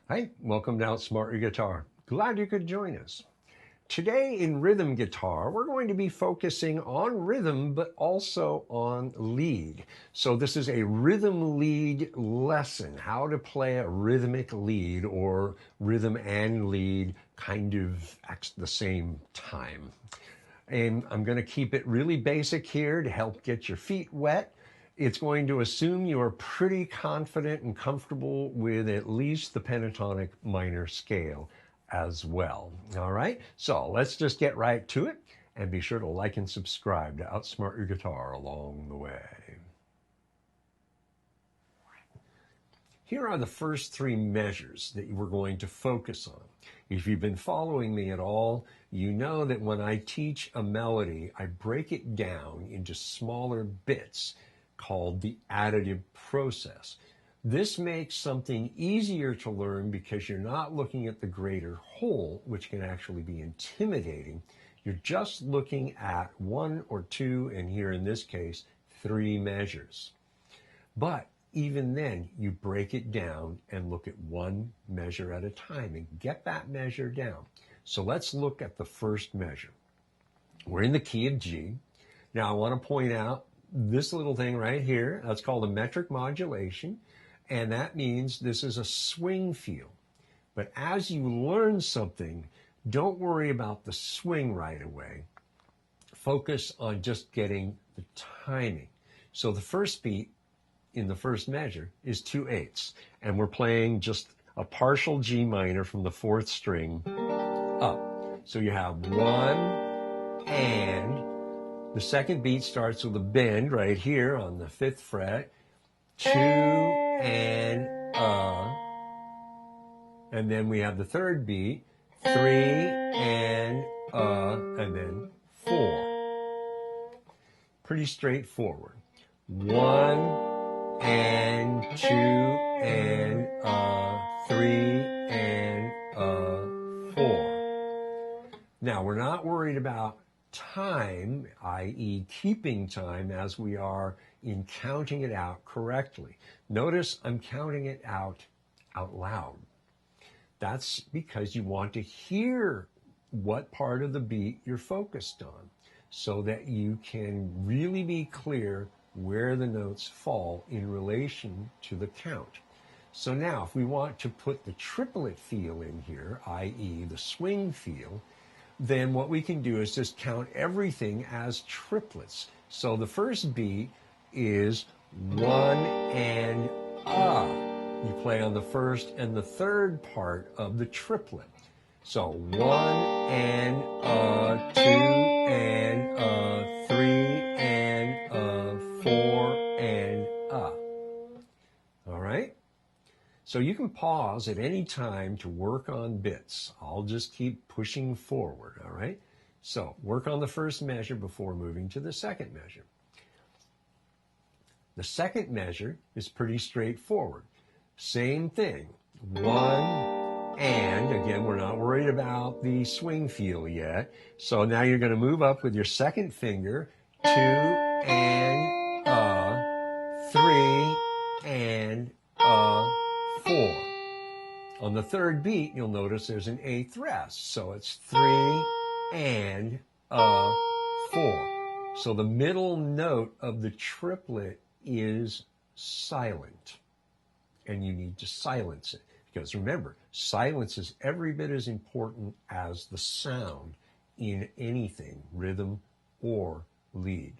Hi, welcome to Outsmart Your Guitar. Glad you could join us. Today in rhythm guitar, we're going to be focusing on rhythm, but also on lead. So this is a rhythm lead lesson, how to play a rhythmic lead or rhythm and lead kind of at the same time. And I'm going to keep it really basic here to help get your feet wet. It's going to assume you are pretty confident and comfortable with at least the pentatonic minor scale as well. All right, so let's just get right to it, and be sure to like and subscribe to Outsmart Your Guitar along the way. Here are the first three measures that we're going to focus on. If you've been following me at all, you know that when I teach a melody, I break it down into smaller bits called the additive process. This makes something easier to learn because you're not looking at the greater whole, which can actually be intimidating. You're just looking at one or two, and here in this case, three measures. But even then, you break it down and look at one measure at a time and get that measure down. So let's look at the first measure. We're in the key of G. Now I want to point out this little thing right here. That's called a metric modulation, and that means this is a swing feel. But as you learn something, don't worry about the swing right away. Focus on just getting the timing. So the first beat in the first measure is 2/8, and we're playing just a partial G minor from the fourth string up. So you have one, and the second beat starts with a bend right here on the fifth fret, two and then we have the third beat, three and then four. Pretty straightforward. One and two and three and four. Now we're not worried about time, i.e. keeping time, as we are in counting it out correctly. Notice I'm counting it out loud. That's because you want to hear what part of the beat you're focused on so that you can really be clear where the notes fall in relation to the count. So now if we want to put the triplet feel in here, i.e. the swing feel, then what we can do is just count everything as triplets. So the first beat is one and You play on the first and the third part of the triplet. So one and two and three and four and All right? So you can pause at any time to work on bits. I'll just keep pushing forward, all right? So work on the first measure before moving to the second measure. The second measure is pretty straightforward. Same thing, one, and again, we're not worried about the swing feel yet. So now you're going to move up with your second finger, two and three and four. On the third beat, you'll notice there's an eighth rest. So it's three and four. So the middle note of the triplet is silent. And you need to silence it. Because remember, silence is every bit as important as the sound in anything, rhythm or lead.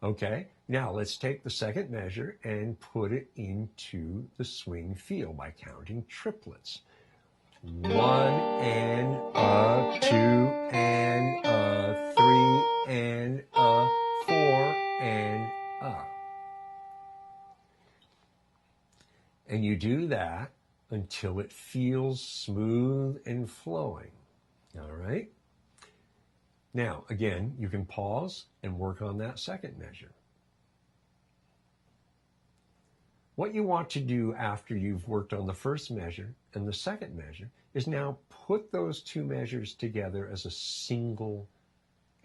Okay, now let's take the second measure and put it into the swing feel by counting triplets. One and two and three and four and And you do that until it feels smooth and flowing. All right? Now, again, you can pause and work on that second measure. What you want to do after you've worked on the first measure and the second measure is now put those two measures together as a single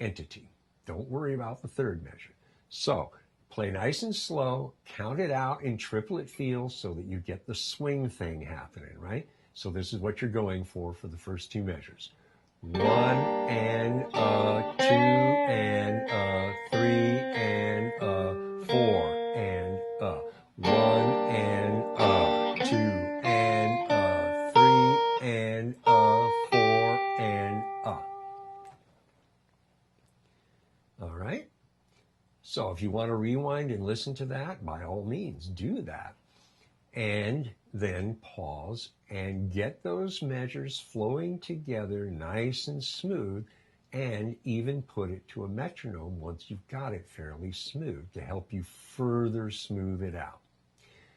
entity. Don't worry about the third measure. So Play nice and slow, count it out in triplet feels so that you get the swing thing happening, right? So this is what you're going for the first two measures. 1 and 2 and 3 and 4 and 1 and 2 and 3 and 4 and All right? So if you want to rewind and listen to that, by all means, do that. And then pause and get those measures flowing together nice and smooth, and even put it to a metronome once you've got it fairly smooth to help you further smooth it out.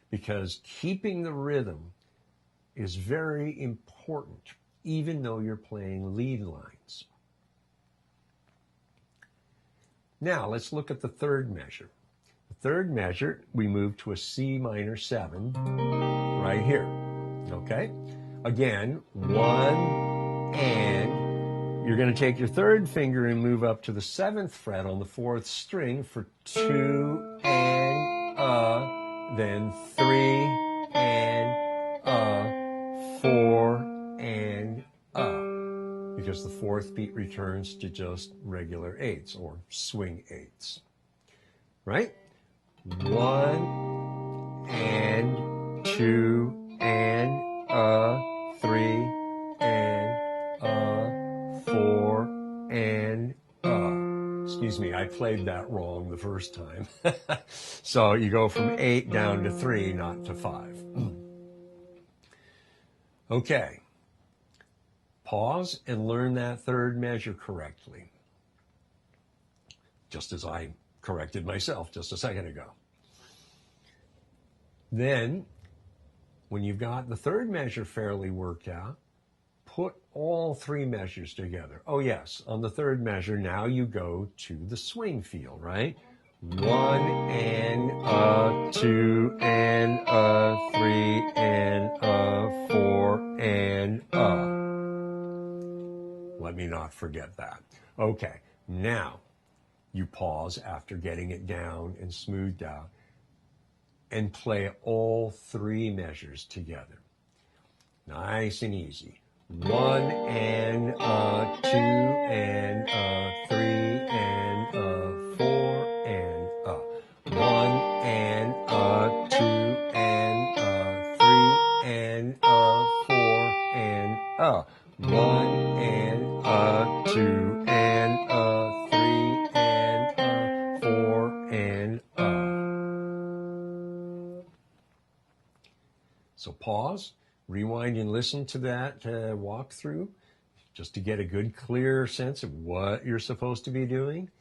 Because keeping the rhythm is very important, even though you're playing lead lines. Now let's look at the third measure. The third measure, we move to a C minor 7 right here, okay? Again, 1 and you're going to take your third finger and move up to the 7th fret on the 4th string for 2 and then 3 and 4 and because the 4th beat returns to just regular 8ths or swing 8ths, right? 1 and 2 and 3 and 4 and excuse me, I played that wrong the first time. So you go from 8 down to 3, not to 5. Okay. Pause and learn that third measure correctly, just as I corrected myself just a second ago. Then, when you've got the third measure fairly worked out, put all three measures together. Oh yes, on the third measure, now you go to the swing feel, right? 1 and 2 and 3 and 4 and Let me not forget that. Okay, now you pause after getting it down and smoothed out and play all three measures together. Nice and easy. 1 and 2 and 3 and 4 and 1 and 2 and 3 and 4 and 1 and 2 and 3 and 4 and So pause, rewind and listen to that walkthrough just to get a good clear sense of what you're supposed to be doing,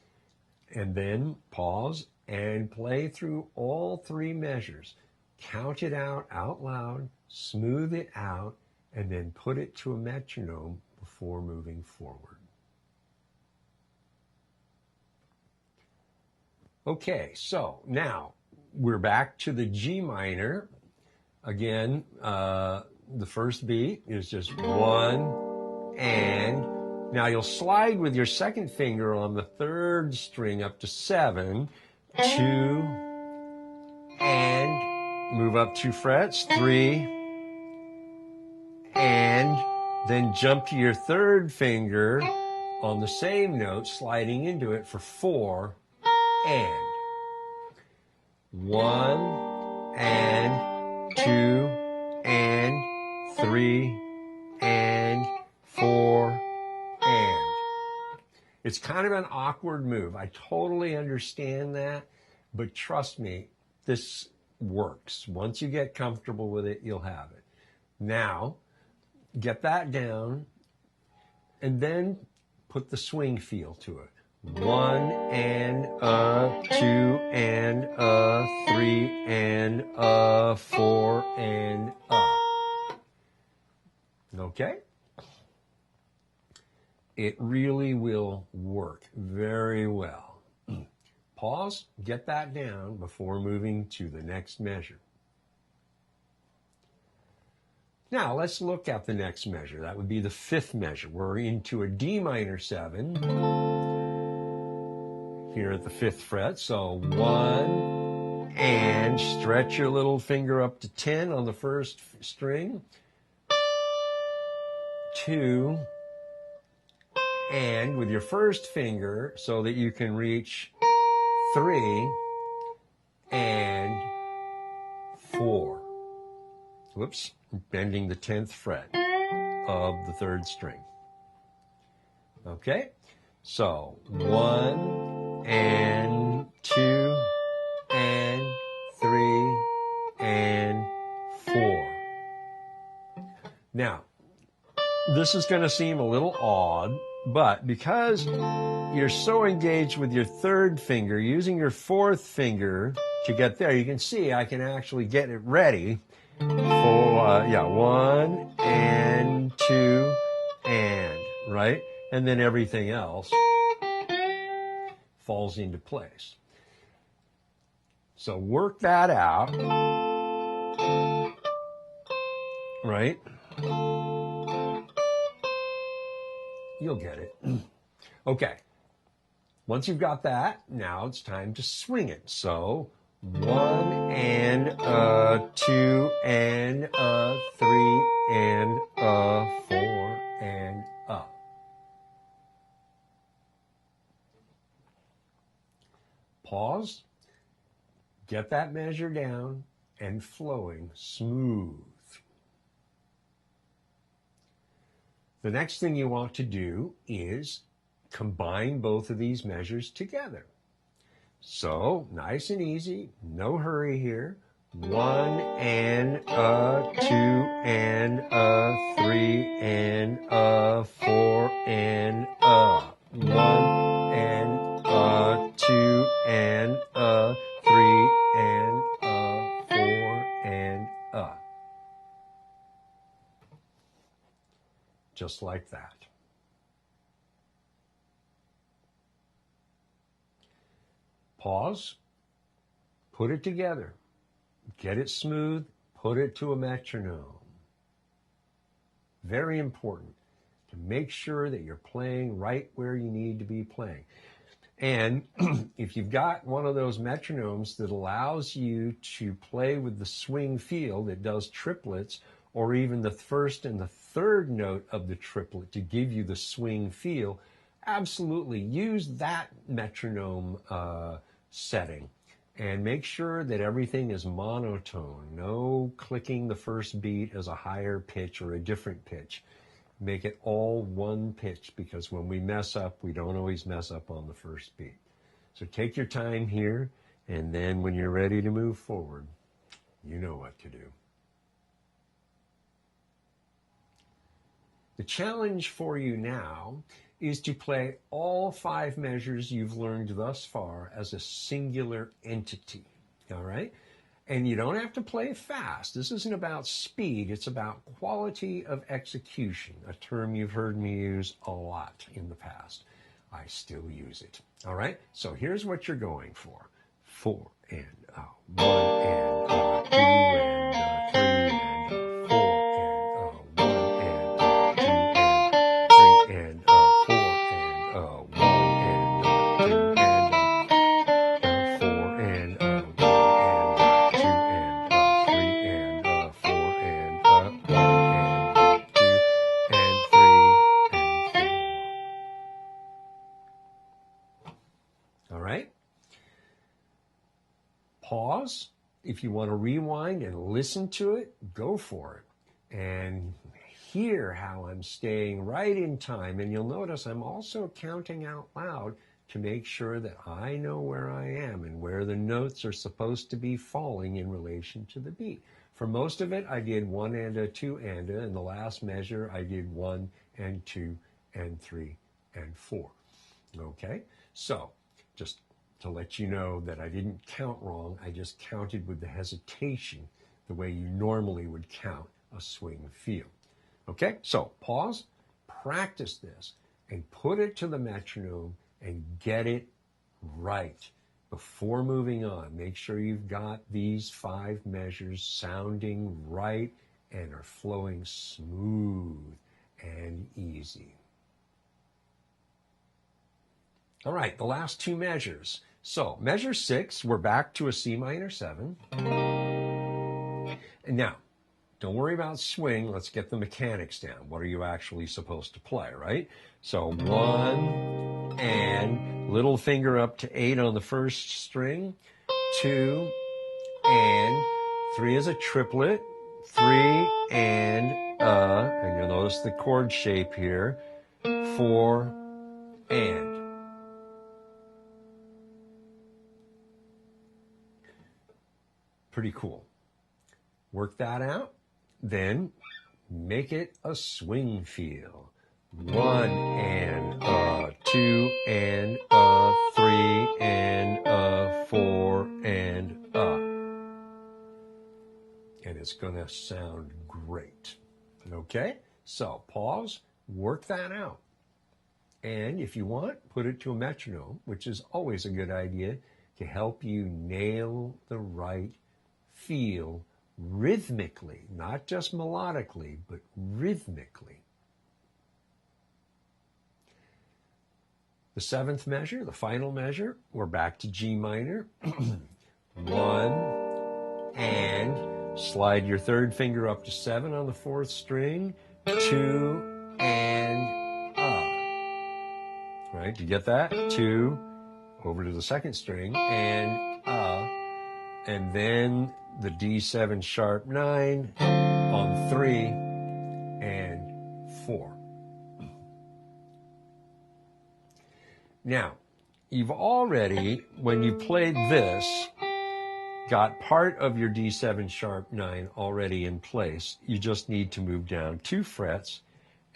and then pause and play through all three measures. Count it out loud, smooth it out, and then put it to a metronome before moving forward. Okay, so now we're back to the G minor. Again, the first beat is just 1 and. Now you'll slide with your second finger on the third string up to 7, 2, and move up 2 frets, 3, and then jump to your third finger on the same note, sliding into it for 4, and 1 and 2 and 3 and 4 and. It's kind of an awkward move. I totally understand that, but trust me, this works. Once you get comfortable with it, you'll have it. Now, get that down, and then put the swing feel to it. 1 and 2 and 3 and 4 and Okay? It really will work very well. Pause, get that down before moving to the next measure. Now, let's look at the next measure. That would be the fifth measure. We're into a D minor 7. here at the 5th fret. So 1, and stretch your little finger up to 10 on the first string. 2, and with your first finger so that you can reach 3 and 4. Whoops, bending the 10th fret of the 3rd string. Okay, so 1 and 2 and 3 and 4. Now, this is going to seem a little odd, but because you're so engaged with your 3rd finger, using your 4th finger to get there, you can see I can actually get it ready for, 1 and 2 and, right? And then everything else falls into place. So work that out, right? You'll get it. Okay. Once you've got that, now it's time to swing it. So 1 and 2 and 3 and 4 and up. Pause. Get that measure down and flowing smooth. The next thing you want to do is combine both of these measures together. So, nice and easy, no hurry here. 1 and 2 and 3 and 4 and 1 and 2 and 3 and 4 and just like that. Pause, put it together, get it smooth, put it to a metronome. Very important to make sure that you're playing right where you need to be playing. And if you've got one of those metronomes that allows you to play with the swing feel that does triplets, or even the first and the third note of the triplet to give you the swing feel, absolutely use that metronome setting. And make sure that everything is monotone. No clicking the first beat as a higher pitch or a different pitch. Make it all one pitch, because when we mess up, we don't always mess up on the first beat. So take your time here, and then when you're ready to move forward, you know what to do. The challenge for you now is to play all 5 measures you've learned thus far as a singular entity, all right? And you don't have to play fast. This isn't about speed. It's about quality of execution, a term you've heard me use a lot in the past. I still use it, all right? So here's what you're going for. 4 and 1 and 2 and 3 and 4 and 1 and 2 and 3 and 4 and 1 and 2 and 4 and 1 and 2 and 3 and 4 and 1 and 2 and 3 and 4. All right? Pause. If you want to rewind and listen to it, go for it. And hear how I'm staying right in time. And you'll notice I'm also counting out loud to make sure that I know where I am and where the notes are supposed to be falling in relation to the beat. For most of it, I did 1 and a 2 and a, and the last measure I did 1 and 2 and 3 and 4. Okay? So, just to let you know that I didn't count wrong, I just counted with the hesitation, the way you normally would count a swing feel. Okay, so pause, practice this, and put it to the metronome and get it right. Before moving on, make sure you've got these 5 measures sounding right and are flowing smooth and easy. All right, the last two measures. So measure 6, we're back to a C minor 7. And now, don't worry about swing. Let's get the mechanics down. What are you actually supposed to play, right? So 1 and little finger up to 8 on the first string, 2 and 3 is a triplet, 3 and you'll notice the chord shape here, 4 and. Pretty cool. Work that out, then make it a swing feel. 1 and 2 and 3 and 4 and and it's going to sound great. Okay? So pause, work that out. And if you want, put it to a metronome, which is always a good idea to help you nail the right feel rhythmically, not just melodically, but rhythmically. The 7th measure, the final measure, we're back to G minor. 1 and slide your 3rd finger up to 7 on the 4th string, 2 and right? You get that? 2 over to the 2nd string and then the D7 sharp 9 on 3 and 4. Now, you've already, when you played this, got part of your D7 sharp 9 already in place. You just need to move down 2 frets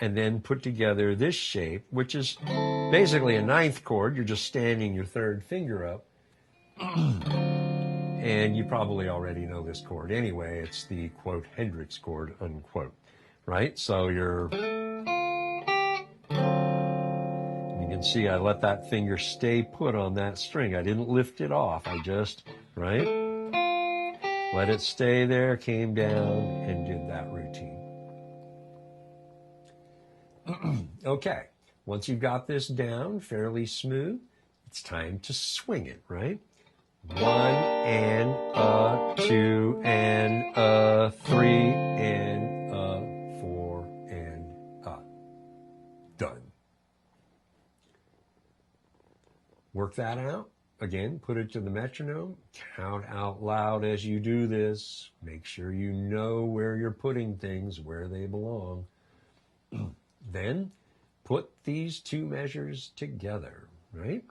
and then put together this shape, which is basically a 9th chord. You're just standing your 3rd finger up. And you probably already know this chord anyway. It's the, quote, Hendrix chord, unquote, right? So you can see I let that finger stay put on that string. I didn't lift it off. I just, right? Let it stay there, came down, and did that routine. Okay, once you've got this down fairly smooth, it's time to swing it, right? 1 and 2 and 3 and 4 and done. Work that out. Again, put it to the metronome. Count out loud as you do this. Make sure you know where you're putting things, where they belong. Then put these two measures together, right?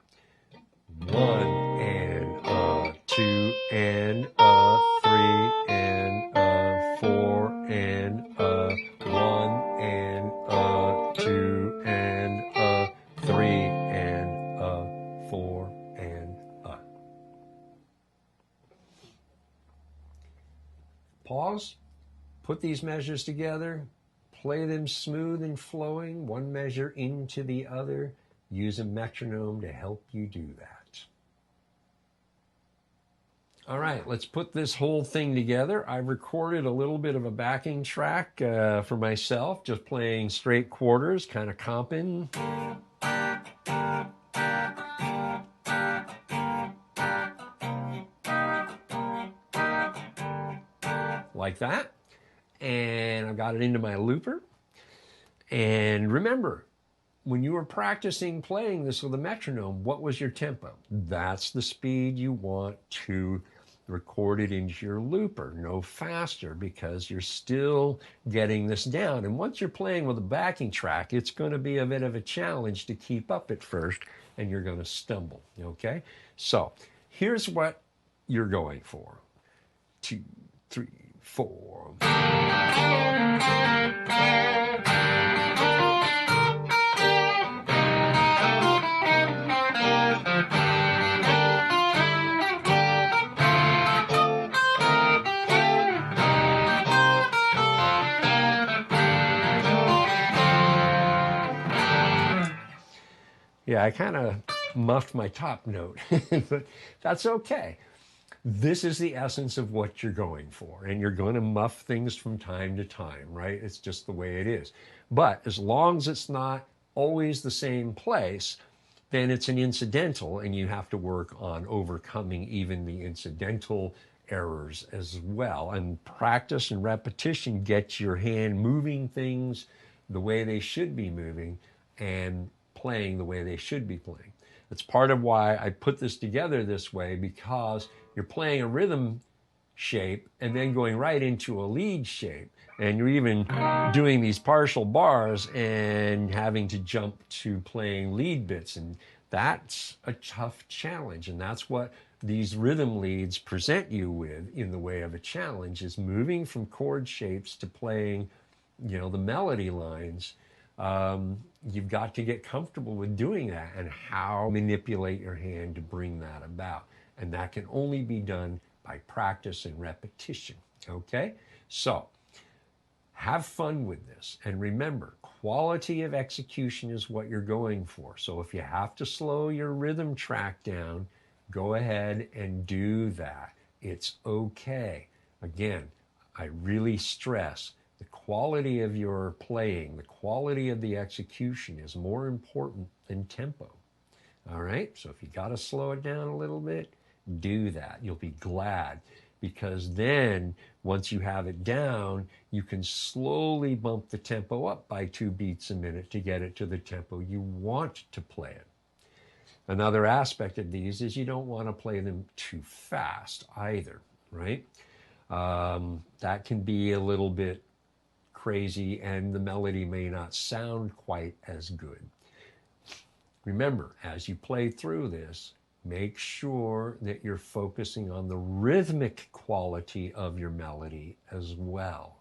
1 and 2 and 3 and 4 and 1 and 2 and 3 and 4 and Pause, put these measures together, play them smooth and flowing, one measure into the other. Use a metronome to help you do that. All right, let's put this whole thing together. I recorded a little bit of a backing track for myself, just playing straight quarters, kind of comping. Like that. And I've got it into my looper. And remember, when you were practicing playing this with a metronome, what was your tempo? That's the speed you want to record it into your looper, no faster, because you're still getting this down. And once you're playing with a backing track, it's going to be a bit of a challenge to keep up at first, and you're going to stumble, okay? So here's what you're going for. 2, 3, 4. Yeah, I kind of muffed my top note, but that's okay. This is the essence of what you're going for, and you're going to muff things from time to time, right? It's just the way it is. But as long as it's not always the same place, then it's an incidental, and you have to work on overcoming even the incidental errors as well. And practice and repetition gets your hand moving things the way they should be moving and playing the way they should be playing. That's part of why I put this together this way, because you're playing a rhythm shape and then going right into a lead shape. And you're even doing these partial bars and having to jump to playing lead bits. And that's a tough challenge. And that's what these rhythm leads present you with in the way of a challenge, is moving from chord shapes to playing, the melody lines. You've got to get comfortable with doing that and how manipulate your hand to bring that about. And that can only be done by practice and repetition. Okay? So have fun with this. And remember, quality of execution is what you're going for. So if you have to slow your rhythm track down, go ahead and do that. It's okay. Again, I really stress the quality of your playing, the quality of the execution is more important than tempo. All right? So if you got to slow it down a little bit, do that. You'll be glad, because then once you have it down, you can slowly bump the tempo up by 2 beats a minute to get it to the tempo you want to play it. Another aspect of these is you don't want to play them too fast either, right? That can be a little bit crazy and the melody may not sound quite as good. Remember, as you play through this, make sure that you're focusing on the rhythmic quality of your melody as well.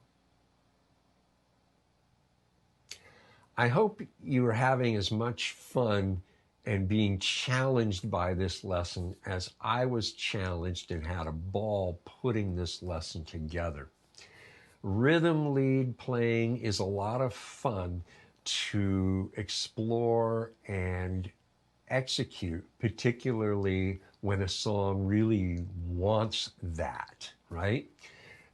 I hope you are having as much fun and being challenged by this lesson as I was challenged and had a ball putting this lesson together. Rhythm lead playing is a lot of fun to explore and execute, particularly when a song really wants that, right?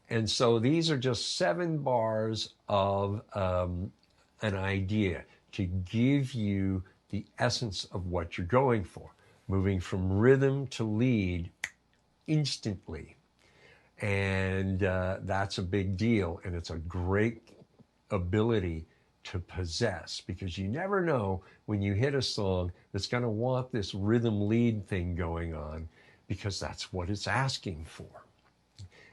And so these are just 7 bars of an idea to give you the essence of what you're going for, moving from rhythm to lead instantly. And that's a big deal, and it's a great ability to possess, because you never know when you hit a song that's going to want this rhythm lead thing going on, because that's what it's asking for.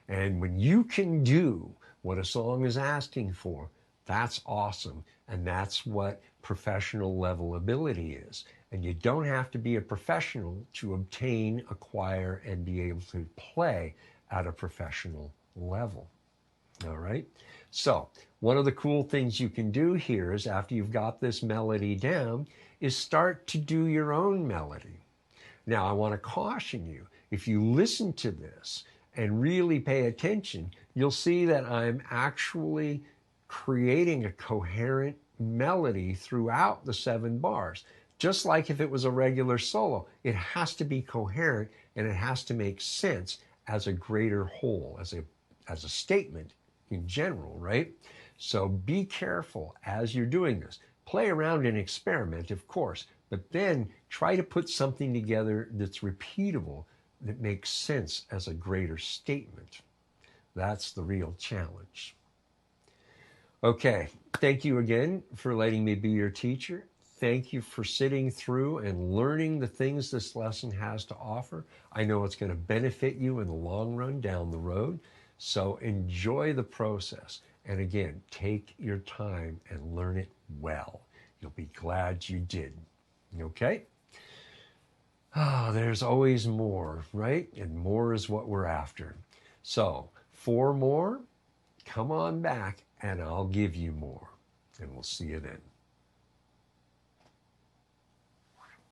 And when you can do what a song is asking for, that's awesome. And that's what professional level ability is. And you don't have to be a professional to obtain, acquire, and be able to play at a professional level. All right? So one of the cool things you can do here is, after you've got this melody down, is start to do your own melody. Now, I want to caution you, if you listen to this and really pay attention, you'll see that I'm actually creating a coherent melody throughout the 7 bars. Just like if it was a regular solo, it has to be coherent and it has to make sense as a greater whole, as a statement in general, right? So be careful as you're doing this. Play around and experiment, of course, but then try to put something together that's repeatable, that makes sense as a greater statement. That's the real challenge. Okay, thank you again for letting me be your teacher. Thank you for sitting through and learning the things this lesson has to offer. I know it's going to benefit you in the long run down the road. So enjoy the process. And again, take your time and learn it well. You'll be glad you did. Okay? There's always more, right? And more is what we're after. So 4 more, come on back and I'll give you more. And we'll see you then.